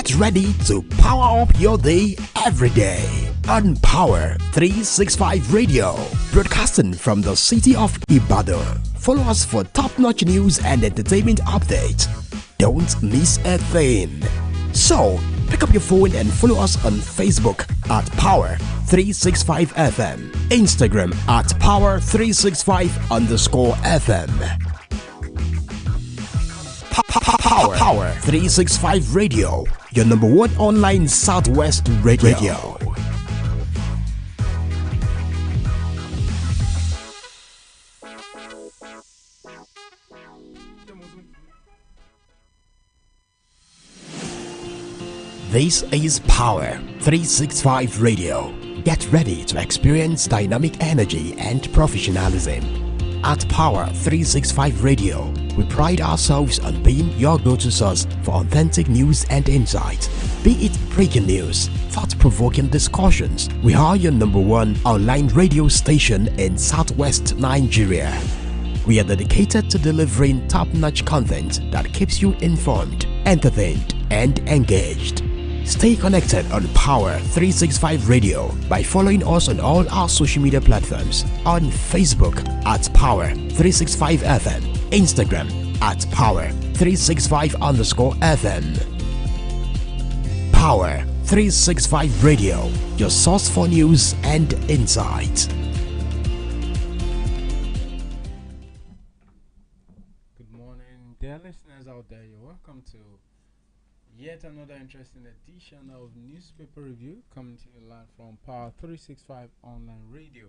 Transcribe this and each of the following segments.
Get ready to power up your day every day on Power 365 Radio, broadcasting from the city of Ibadan. Follow us for top-notch news and entertainment updates. Don't miss a thing. So, pick up your phone and follow us on Facebook at Power 365 FM, Instagram at Power 365 _ FM. Power 365 Radio, your number one online Southwest radio. This is Power 365 Radio. Get ready to experience dynamic energy and professionalism. At Power 365 Radio, we pride ourselves on being your go-to source for authentic news and insight. Be it breaking news, thought-provoking discussions, we are your number one online radio station in Southwest Nigeria. We are dedicated to delivering top-notch content that keeps you informed, entertained, and engaged. Stay connected on Power 365 Radio by following us on all our social media platforms. On Facebook at Power 365 FM, Instagram at Power 365 _ FM. Power 365 Radio, your source for news and insight. Good morning, dear listeners out there. You're welcome to yet another interesting edition of Newspaper Review, coming to you live from Power 365 Online Radio.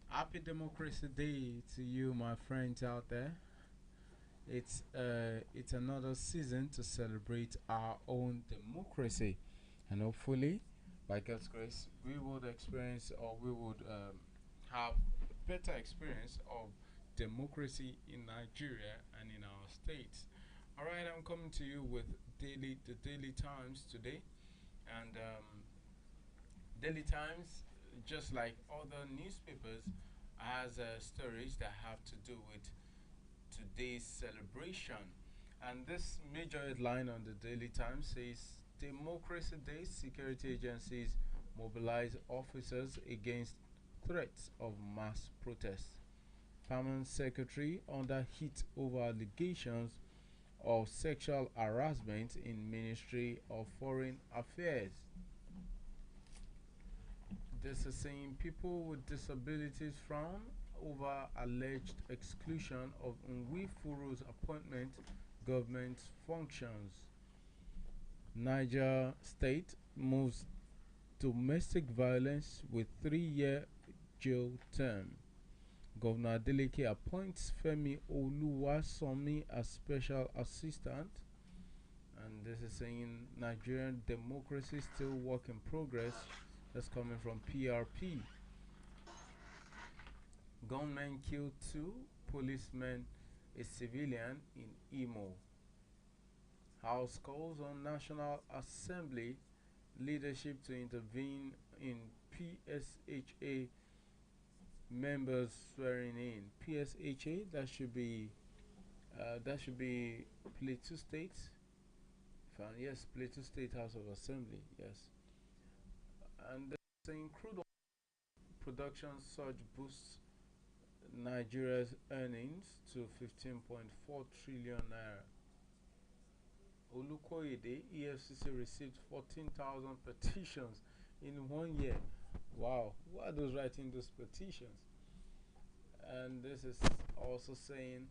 Happy Democracy Day to you, my friends out there. It's another season to celebrate our own democracy, and hopefully, by God's grace, we would experience, or we would have a better experience of democracy in Nigeria and in our states. Alright, I'm coming to you with the Daily Times today, and Daily Times, just like other newspapers, has stories that have to do with today's celebration. And this major headline on the Daily Times says, Democracy Day, security agencies mobilize officers against threats of mass protests. Permanent Secretary under heat over allegations of sexual harassment in Ministry of Foreign Affairs. This is saying people with disabilities frown over alleged exclusion of Nwifuru's appointment government functions. Niger State moves domestic violence with 3-year jail term. Governor Adeleke appoints Femi Oluwasomi as special assistant. And this is saying Nigerian democracy still work in progress. That's coming from PRP. Gunmen killed 2 policemen, a civilian in Imo. House calls on National Assembly leadership to intervene in PSHA members swearing in. PSHA, that should be Plateau State. Yes, Plateau State House of Assembly. Yes, and saying crude oil production surge boosts Nigeria's earnings to 15.4 trillion naira. Olukoyede, EFCC received 14,000 petitions in 1 year. Wow, who are those writing those petitions? And this is also saying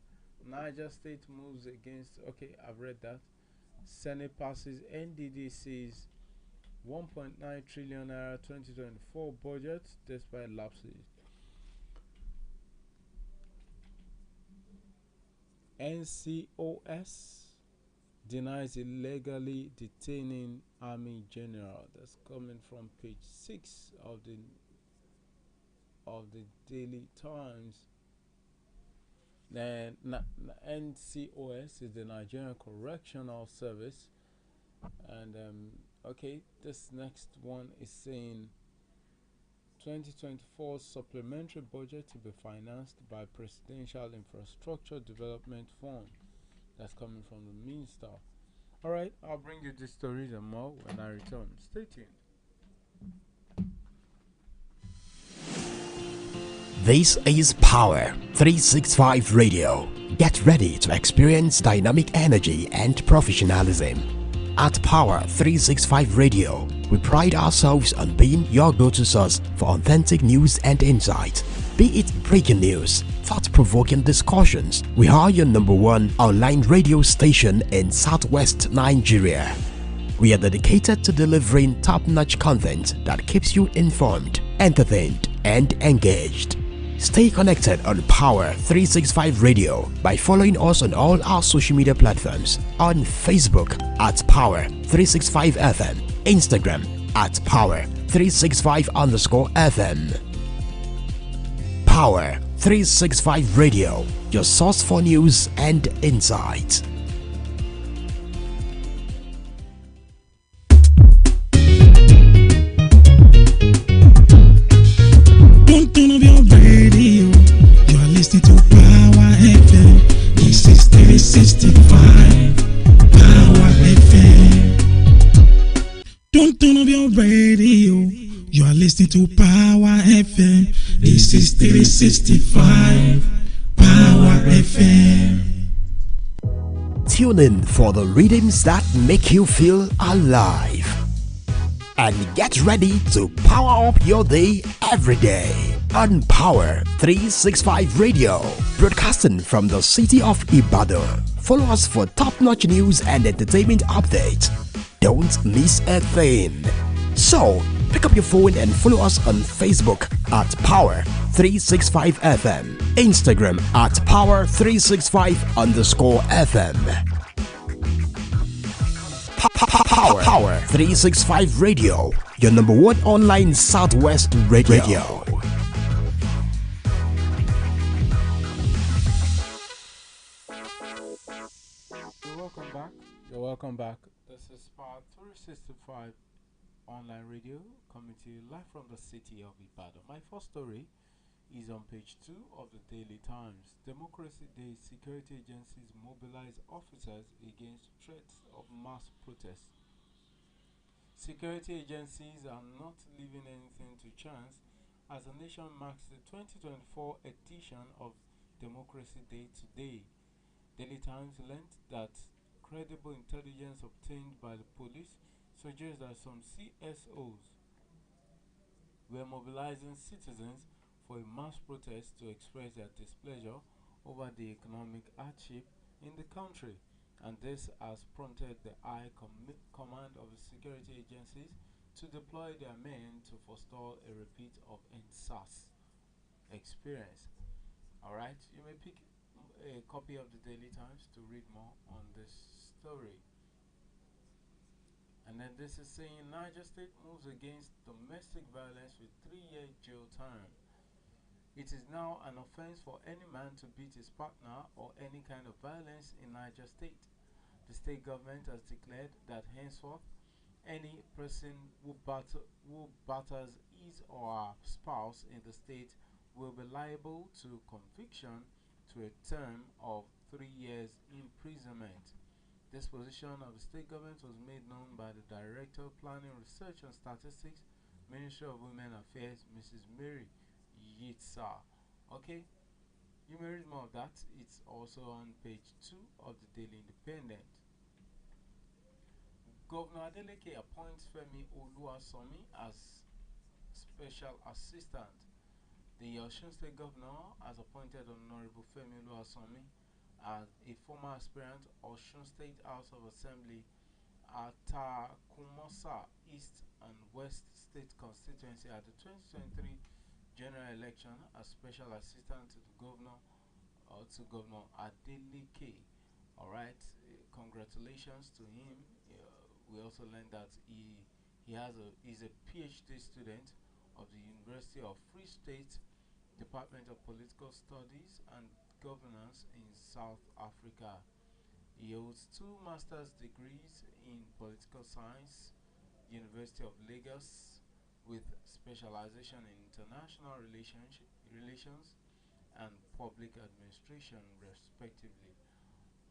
Niger State moves against, okay, I've read that. Senate passes NDDC's 1.9 trillion naira 2024 budget despite lapses. NCOS denies illegally detaining Army General. That's coming from page 6 of the Daily Times. Then NCOS is the Nigerian Correctional Service, and okay, this next one is saying 2024 supplementary budget to be financed by Presidential Infrastructure Development Fund. That's coming from the Minister. Alright, I'll bring you these stories and more when I return. Stay tuned. This is Power 365 Radio. Get ready to experience dynamic energy and professionalism. At Power 365 Radio, we pride ourselves on being your go-to source for authentic news and insight. Be it breaking news, thought-provoking discussions, we are your number one online radio station in Southwest Nigeria. We are dedicated to delivering top-notch content that keeps you informed, entertained, and engaged. Stay connected on Power 365 Radio by following us on all our social media platforms. On Facebook at Power 365 FM, Instagram at Power 365 _FM. Power 365 Radio, your source for news and insight. Don't turn off your radio. You are listening to Power FM. This is 365 Power FM. Don't turn off your radio. You are listening to Power FM. This is 365 Power FM. Tune in for the rhythms that make you feel alive. And get ready to power up your day every day on Power 365 Radio, broadcasting from the city of Ibadan. Follow us for top-notch news and entertainment updates. Don't miss a thing. So, pick up your phone and follow us on Facebook at Power 365 FM, Instagram at Power 365 _FM. Power 365 Radio, your number one online Southwest radio. You're welcome back. This is Power 365 online radio coming to you live from the city of Ibadan. My first story is on page 2 of the Daily Times. Democracy Day, security agencies mobilize officers against threats of mass protests. Security agencies are not leaving anything to chance as the nation marks the 2024 edition of Democracy Day today. Daily Times learned that credible intelligence obtained by the police suggests that some CSOs were mobilizing citizens for a mass protest to express their displeasure over the economic hardship in the country, and this has prompted the High Command of the security agencies to deploy their men to forestall a repeat of NSAS experience. Alright, you may pick a copy of the Daily Times to read more on this story. And then this is saying Niger State moves against domestic violence with 3-year jail term. It is now an offense for any man to beat his partner or any kind of violence in Niger State. The state government has declared that henceforth, any person who batters his or her spouse in the state will be liable to conviction to a term of 3 years imprisonment. This position of the state government was made known by the Director of Planning, Research and Statistics, Ministry of Women Affairs, Mrs. Mary Yitsa. Okay, you may read more of that. It's also on page 2 of the Daily Independent. Governor Adeleke appoints Femi Oluwasomi as Special Assistant. The Osun State Governor has appointed Honorable Femi Oluwasomi as a former aspirant Osun State House of Assembly at Takumosa East and West State Constituency at the 2023 general election as Special Assistant to the Governor to Governor Adeleke. Alright, congratulations to him. We also learned that he's a PhD student of the University of Free State, Department of Political Studies and Governance in South Africa. He holds 2 master's degrees in Political Science, University of Lagos, with specialization in international relations and public administration, respectively.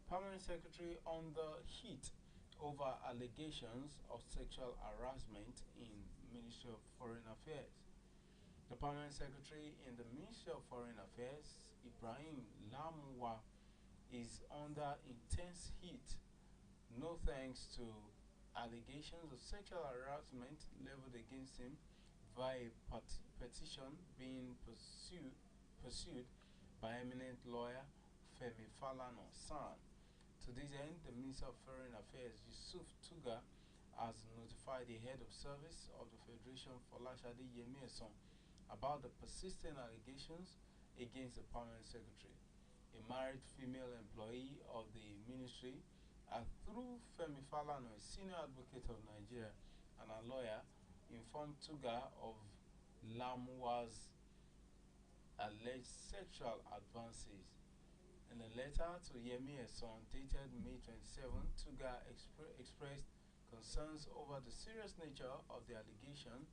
Permanent Secretary on the heat over allegations of sexual harassment in Ministry of Foreign Affairs. The Permanent Secretary in the Ministry of Foreign Affairs, Ibrahim Lamwa, is under intense heat, no thanks to allegations of sexual harassment leveled against him via a petition being pursued by eminent lawyer Femi Falana San. To this end, the Minister of Foreign Affairs, Yusuf Tuga, has notified the head of service of the Federation, Folashade Yemieson, about the persistent allegations against the Permanent Secretary. A married female employee of the ministry, through Femi Falana, a senior advocate of Nigeria and a lawyer, informed Tuga of Lamuwa's alleged sexual advances. In a letter to Yemi Eson dated May 27, Tuga expressed concerns over the serious nature of the allegation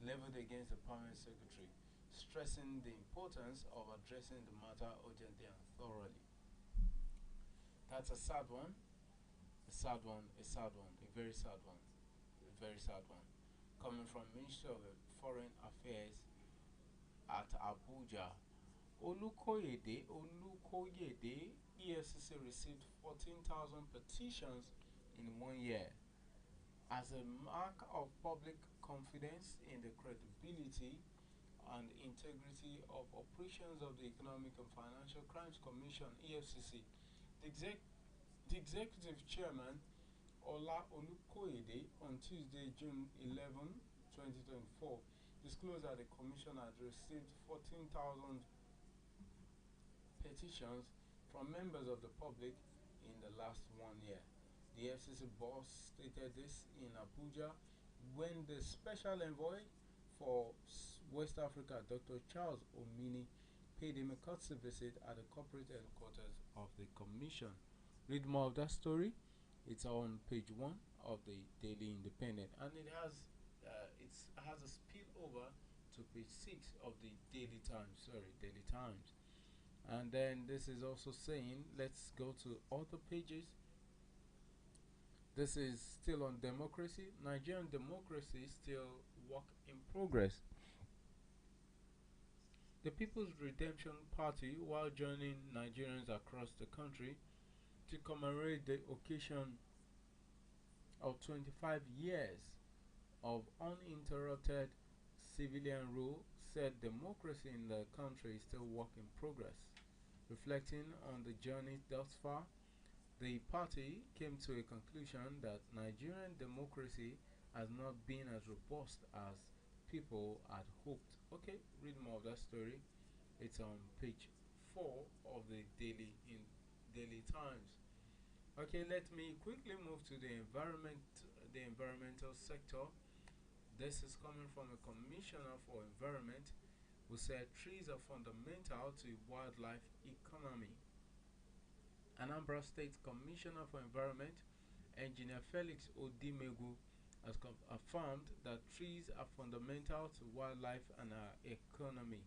leveled against the Permanent Secretary, stressing the importance of addressing the matter urgently and thoroughly. That's a sad one, a sad one, a sad one, a very sad one, a very sad one. Coming from Ministry of Foreign Affairs at Abuja, Olukoyede, EFCC received 14,000 petitions in 1 year. As a mark of public confidence in the credibility and integrity of operations of the Economic and Financial Crimes Commission, EFCC, the executive chairman, Ola Olukoyede, on Tuesday, June 11, 2024, disclosed that the commission had received 14,000 petitions from members of the public in the last 1 year. The FCC boss stated this in Abuja when the special envoy for West Africa, Dr. Charles Omini, paid him a courtesy visit at the corporate headquarters of the commission. Read more of that story. It's on page 1 of the Daily Independent, and it has a spillover to page 6 of the Daily Times. Daily Times. And then this is also saying, let's go to other pages. This is still on democracy. Nigerian democracy is still work in progress. The People's Redemption Party, while joining Nigerians across the country to commemorate the occasion of 25 years of uninterrupted civilian rule, said democracy in the country is still work in progress. Reflecting on the journey thus far, the party came to a conclusion that Nigerian democracy has not been as robust as people had hoped. Okay, read more of that story. It's on page 4 of the Daily Times. Okay, let me quickly move to the environmental sector. This is coming from a commissioner for environment who said trees are fundamental to wildlife economy. Anambra State Commissioner for Environment, Engineer Felix Odimegu, has affirmed that trees are fundamental to wildlife and our economy.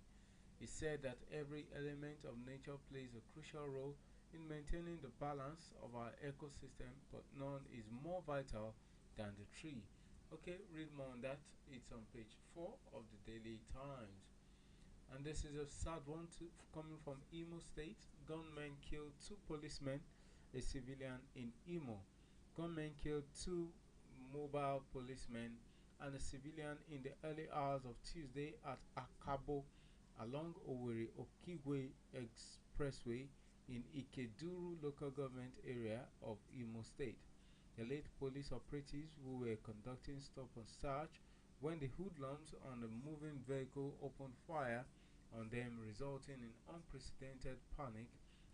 He said that every element of nature plays a crucial role in maintaining the balance of our ecosystem, but none is more vital than the tree. Okay, read more on that. It's on page 4 of the Daily Times. And this is a sad one coming from Imo State. Gunmen killed 2 policemen, a civilian in Imo. Gunmen killed 2 mobile policemen and a civilian in the early hours of Tuesday at Akabo along Owerri Okigwe Expressway in Ikeduru local government area of Imo State. The late police operatives who were conducting stop and search when the hoodlums on the moving vehicle opened fire on them, resulting in unprecedented panic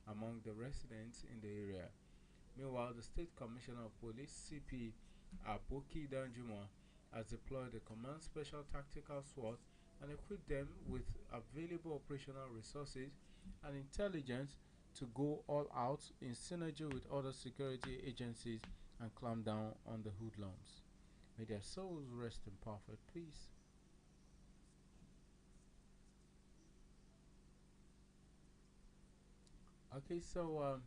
among the residents in the area. Meanwhile, the State Commissioner of Police, CP Aboki Danjuma, has deployed the Command Special Tactical SWAT and equipped them with available operational resources and intelligence to go all out in synergy with other security agencies and clamp down on the hoodlums. May their souls rest in perfect peace. Okay, so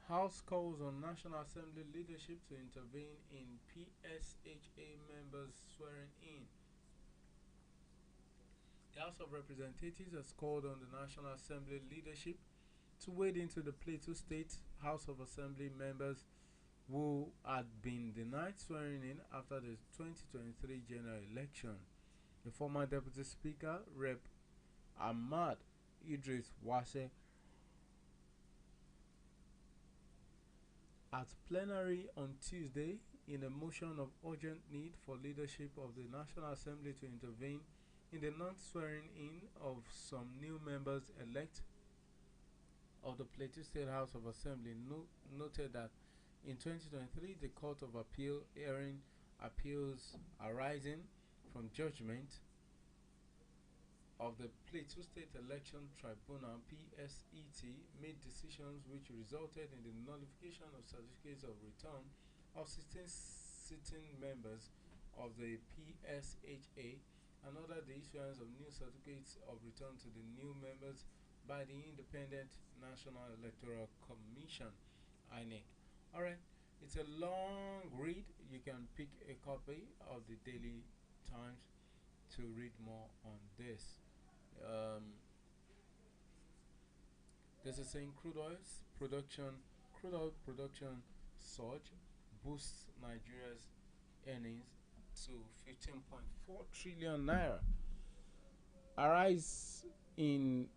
House calls on National Assembly leadership to intervene in PSHA members swearing in. The House of Representatives has called on the National Assembly leadership to wade into the Plateau State House of Assembly members who had been denied swearing in after the 2023 general election. The former Deputy Speaker, Rep. Ahmad Idris Wase, at plenary on Tuesday in a motion of urgent need for leadership of the National Assembly to intervene in the non-swearing in of some new members elect of the Plateau State House of Assembly, noted that in 2023 the Court of Appeal hearing appeals arising from judgment of the Plateau State Election Tribunal (PSET) made decisions which resulted in the nullification of certificates of return of 16 sitting members of the PSHA and ordered the issuance of new certificates of return to the new members by the Independent National Electoral Commission (INEC). Alright, it's a long read. You can pick a copy of the Daily Times to read more on this. This is saying crude oil production surge boosts Nigeria's earnings to 15.4 trillion naira. A rise in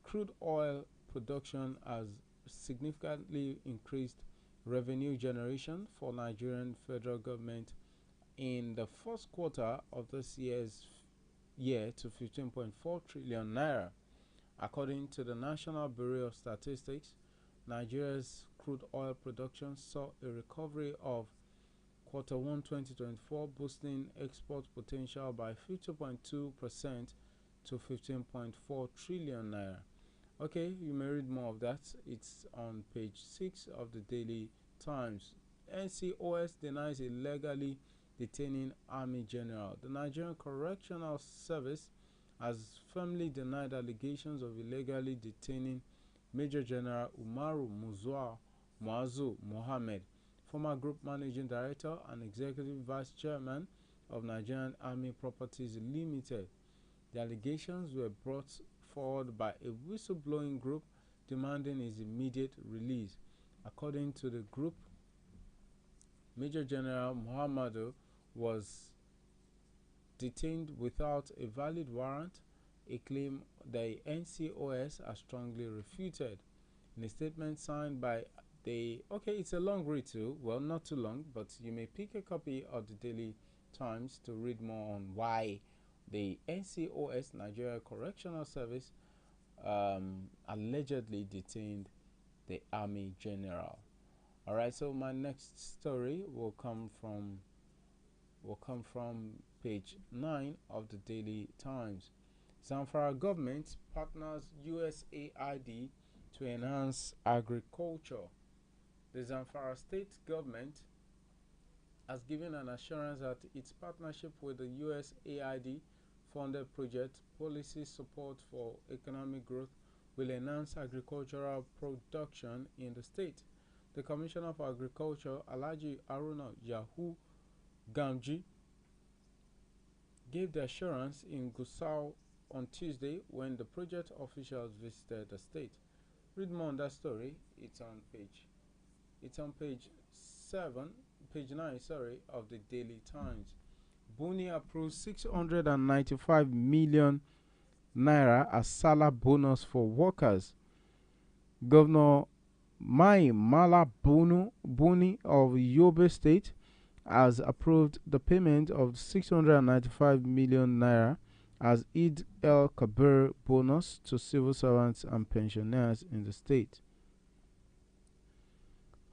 crude oil production has significantly increased revenue generation for Nigerian federal government in the first quarter of this year to 15.4 trillion naira. According to the National Bureau of Statistics, Nigeria's crude oil production saw a recovery of quarter 1 2024, boosting export potential by 50.2% to 15.4 trillion naira. Okay, you may read more of that. It's on page 6 of the Daily Times. NCOS denies illegally detaining Army General. The Nigerian Correctional Service has firmly denied allegations of illegally detaining Major General Umaru Muazu Mohammed, former Group Managing Director and Executive Vice Chairman of Nigerian Army Properties Limited. The allegations were brought forward by a whistleblowing group demanding his immediate release. According to the group, Major General Muhammadu was detained without a valid warrant, a claim the NCOS has strongly refuted. In a statement signed by it's a long read too, well, not too long, but you may pick a copy of the Daily Times to read more on why the NCOS, Nigeria Correctional Service, allegedly detained the Army General. Alright, so my next story will come from page 9 of the Daily Times. Zamfara government partners USAID to enhance agriculture. The Zamfara state government has given an assurance that its partnership with the USAID funded project Policy Support for Economic Growth will enhance agricultural production in the state. The Commissioner for Agriculture, Alhaji Haruna Yahu Gamji, gave the assurance in Gusau on Tuesday when the project officials visited the state. Read more on that story. It's on page 9, of the Daily Times. Buni approves 695 million naira as Salah bonus for workers. Governor Mai Mala Buni of Yobe State has approved the payment of 695 million naira as Eid el-Kabir bonus to civil servants and pensioners in the state.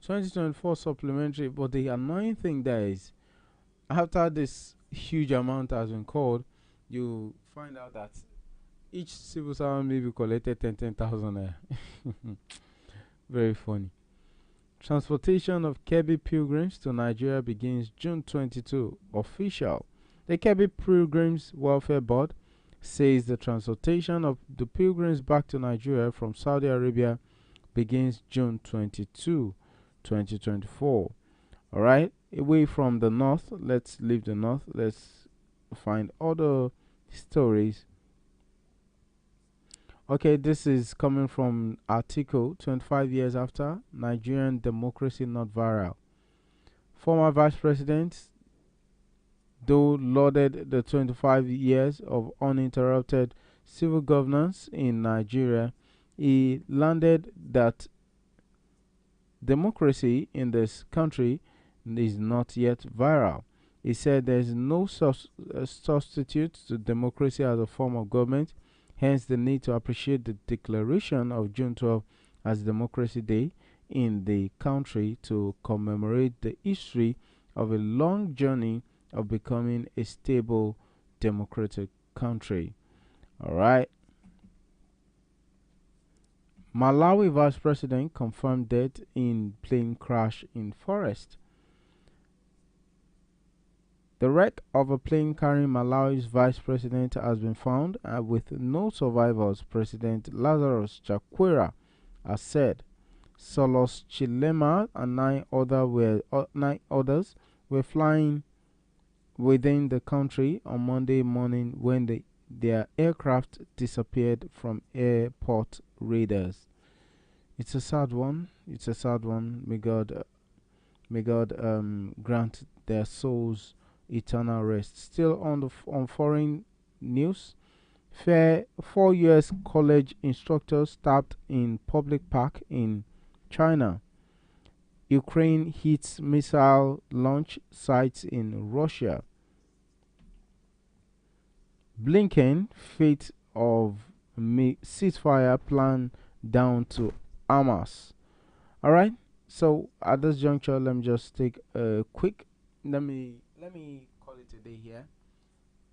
2024 supplementary, but the annoying thing there is, after this huge amount has been called, you find out that each civil servant may be collected 10,000 naira. Very funny. Transportation of Kabir pilgrims to Nigeria begins June 22. Official. The Kabir Pilgrims Welfare Board says the transportation of the pilgrims back to Nigeria from Saudi Arabia begins June 22, 2024. All right, away from the north, let's leave the north. Let's find other stories. Okay, this is coming from article 25 years after Nigerian democracy not viral. Former vice president, though, lauded the 25 years of uninterrupted civil governance in Nigeria. He landed that democracy in this country is not yet viral. He said there is no substitute to democracy as a form of government, hence the need to appreciate the declaration of June 12 as Democracy Day in the country to commemorate the history of a long journey of becoming a stable democratic country. All right. Malawi vice president confirmed death in plane crash in forest. The wreck of a plane carrying Malawi's vice president has been found with no survivors, President Lazarus Chakwera has said. Solos Chilema and nine others were flying within the country on Monday morning when their aircraft disappeared from airport raiders. It's a sad one. It's a sad one. May God grant their souls eternal rest. Still on foreign news, 4 U.S. college instructors stabbed in public park in China. Ukraine hits missile launch sites in Russia. Blinken fate of ceasefire plan down to Hamas. All right. So at this juncture, let me just take a quick. Let me call it a day here.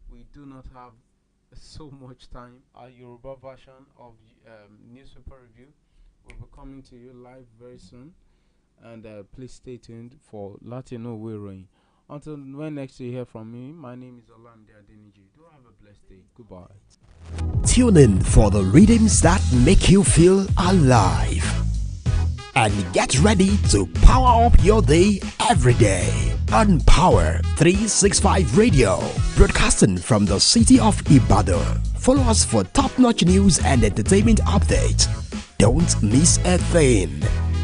We do not have so much time. Our Yoruba version of newspaper review will be coming to you live very soon, and please stay tuned for Latino Wearing. Until when next you hear from me, my name is Alayande. Do have a blessed day. Goodbye. Tune in for the rhythms that make you feel alive. And get ready to power up your day every day on Power 365 Radio, broadcasting from the city of Ibadan. Follow us for top-notch news and entertainment updates. Don't miss a thing.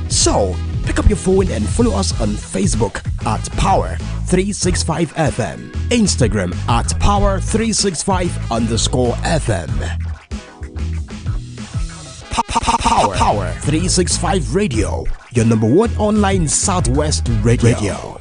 So, pick up your phone and follow us on Facebook at Power 365 FM, Instagram at Power 365 _FM. Power 365 Radio, your number one online Southwest radio.